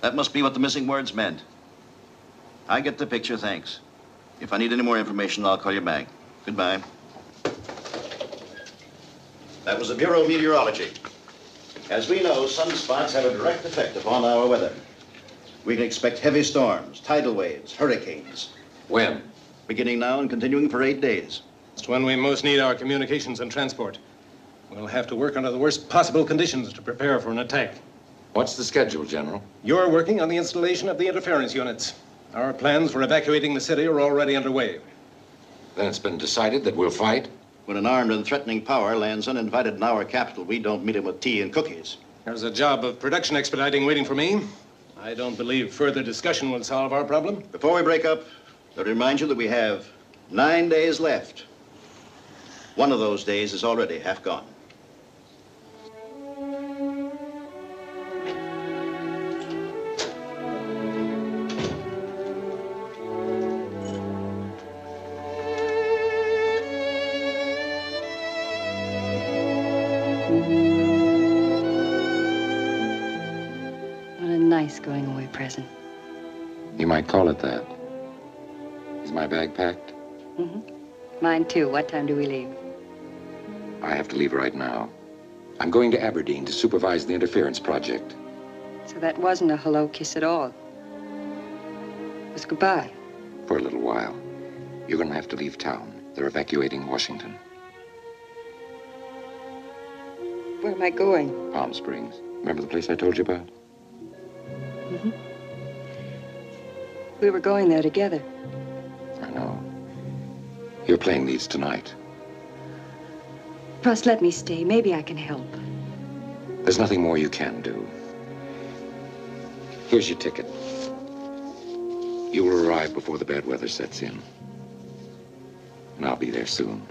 That must be what the missing words meant. I get the picture, thanks. If I need any more information, I'll call you back. Goodbye. That was the Bureau of Meteorology. As we know, sunspots have a direct effect upon our weather. We can expect heavy storms, tidal waves, hurricanes. When? Beginning now and continuing for 8 days. It's when we most need our communications and transport. We'll have to work under the worst possible conditions to prepare for an attack. What's the schedule, General? You're working on the installation of the interference units. Our plans for evacuating the city are already underway. Then it's been decided that we'll fight? When an armed and threatening power lands uninvited in our capital, we don't meet him with tea and cookies. There's a job of production expediting waiting for me. I don't believe further discussion will solve our problem. Before we break up, I'll remind you that we have 9 days left. One of those days is already half gone. What a nice going away present. You might call it that. Is my bag packed? Mm-hmm. Mine too. What time do we leave? I have to leave right now. I'm going to Aberdeen to supervise the interference project. So that wasn't a hello kiss at all. It was goodbye. For a little while. You're going to have to leave town. They're evacuating Washington. Where am I going? Palm Springs. Remember the place I told you about? Mm-hmm. We were going there together. I know. Your plane leaves tonight. Russ, let me stay. Maybe I can help. There's nothing more you can do. Here's your ticket. You will arrive before the bad weather sets in. And I'll be there soon.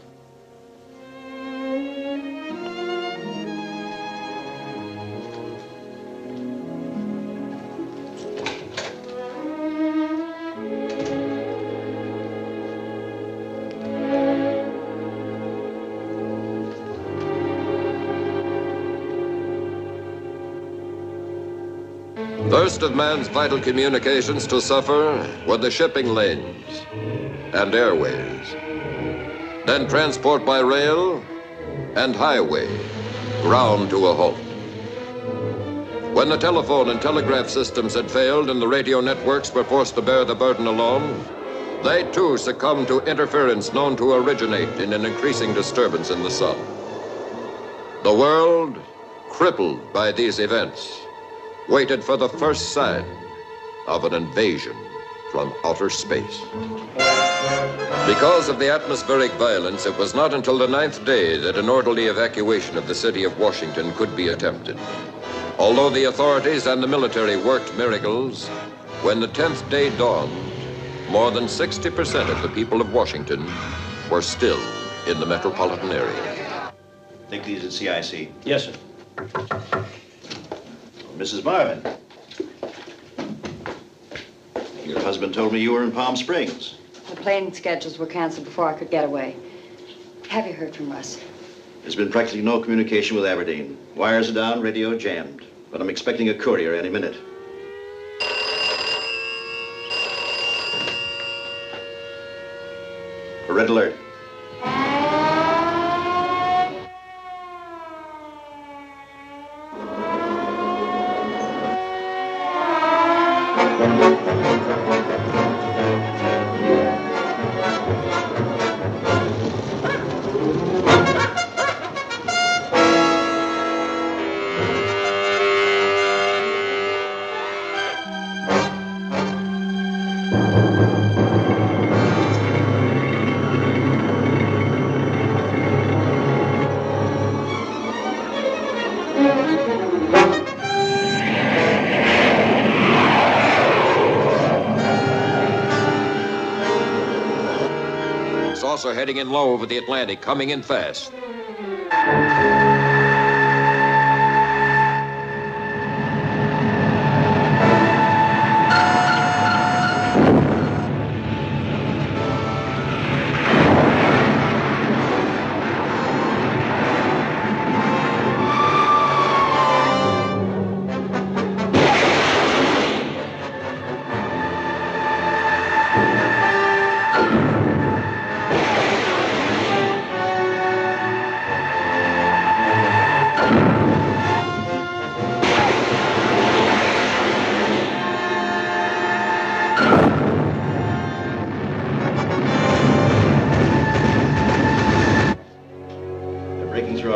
First of man's vital communications to suffer were the shipping lanes and airways. Then transport by rail and highway, ground to a halt. When the telephone and telegraph systems had failed and the radio networks were forced to bear the burden alone, they too succumbed to interference known to originate in an increasing disturbance in the sun. The world, crippled by these events, waited for the first sign of an invasion from outer space. Because of the atmospheric violence, it was not until the 9th day that an orderly evacuation of the city of Washington could be attempted. Although the authorities and the military worked miracles, when the 10th day dawned, more than 60% of the people of Washington were still in the metropolitan area. Take these at CIC. Yes, sir. Mrs. Marvin. Your husband told me you were in Palm Springs. The plane schedules were canceled before I could get away. Have you heard from Russ? There's been practically no communication with Aberdeen. Wires are down, radio jammed. But I'm expecting a courier any minute. A red alert. Saucer heading in low over the Atlantic, coming in fast.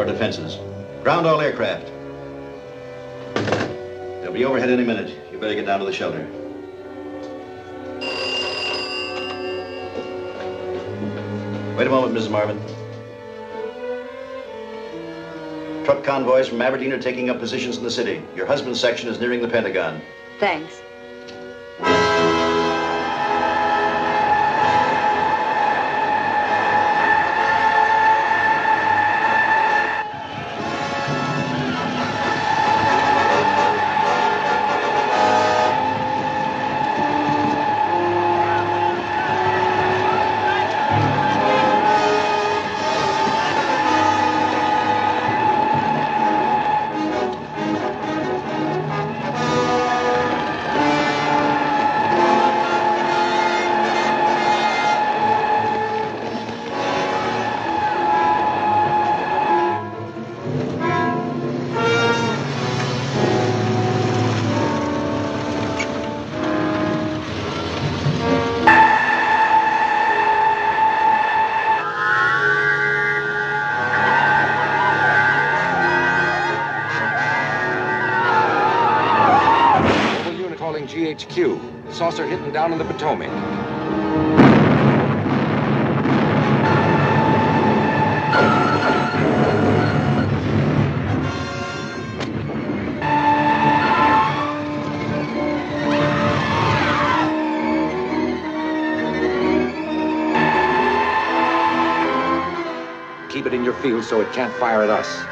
our defenses. Ground all aircraft. They'll be overhead any minute. You better get down to the shelter. Wait a moment, Mrs. Marvin. Truck convoys from Aberdeen are taking up positions in the city. Your husband's section is nearing the Pentagon. Thanks. GHQ. The saucer hitting down in the Potomac. Keep it in your field so it can't fire at us.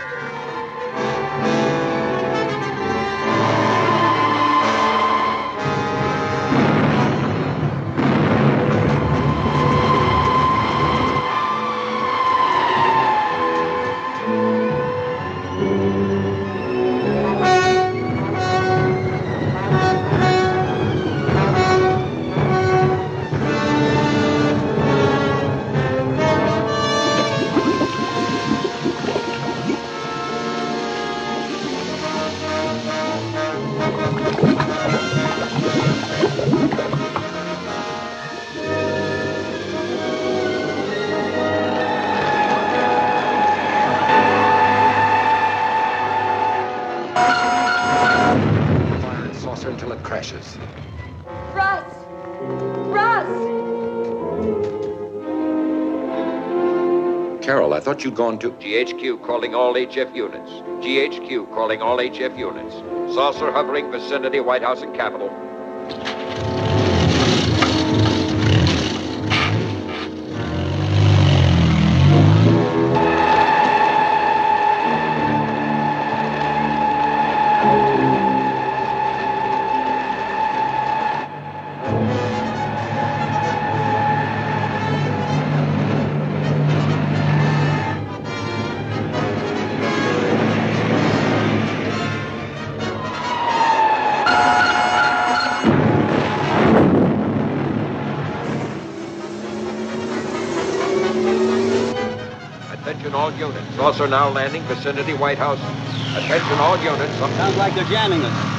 Until it crashes. Russ! Russ! Carol, I thought you'd gone to... GHQ calling all HF units. GHQ calling all HF units. Saucer hovering vicinity White House and Capitol. Attention all units. Saucer now landing vicinity White House. Attention all units. Sounds like they're jamming us.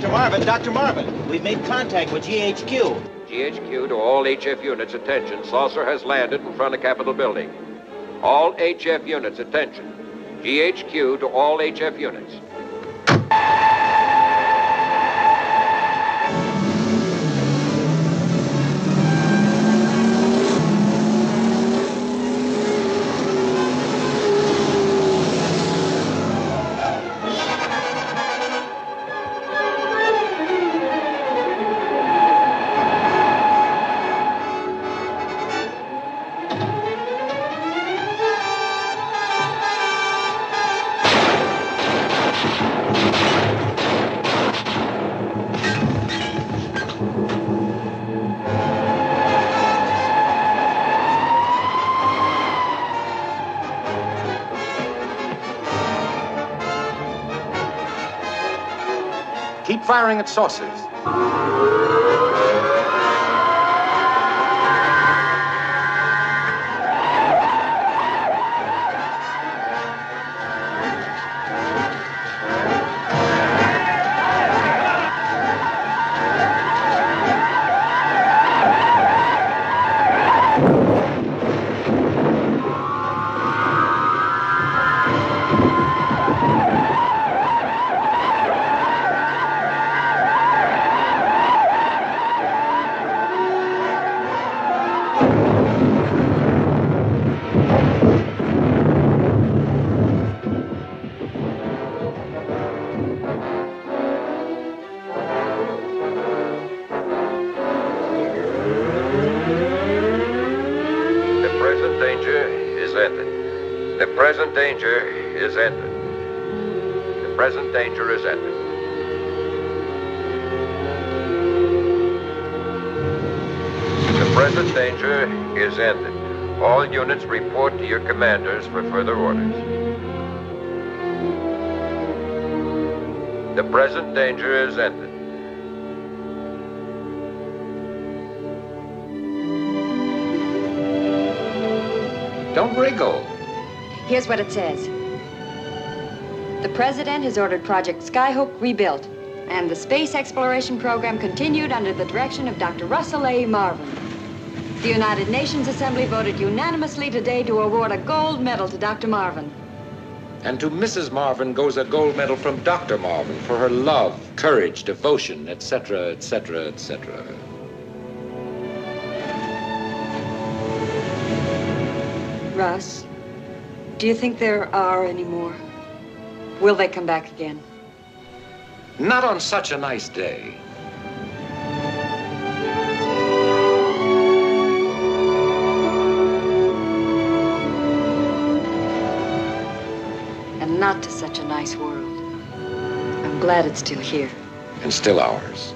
Dr. Marvin, we've made contact with GHQ. GHQ to all HF units, attention. Saucer has landed in front of Capitol Building. All HF units, attention. GHQ to all HF units. Keep firing at saucers. The present danger is ended. The present danger is ended. The present danger is ended. All units report to your commanders for further orders. The present danger is ended. Don't wriggle. Here's what it says. The President has ordered Project Skyhook rebuilt, and the space exploration program continued under the direction of Dr. Russell A. Marvin. The United Nations Assembly voted unanimously today to award a gold medal to Dr. Marvin. And to Mrs. Marvin goes a gold medal from Dr. Marvin for her love, courage, devotion, etc., etc., etc. Russ, do you think there are any more? Will they come back again? Not on such a nice day. And not to such a nice world. I'm glad it's still here. And still ours.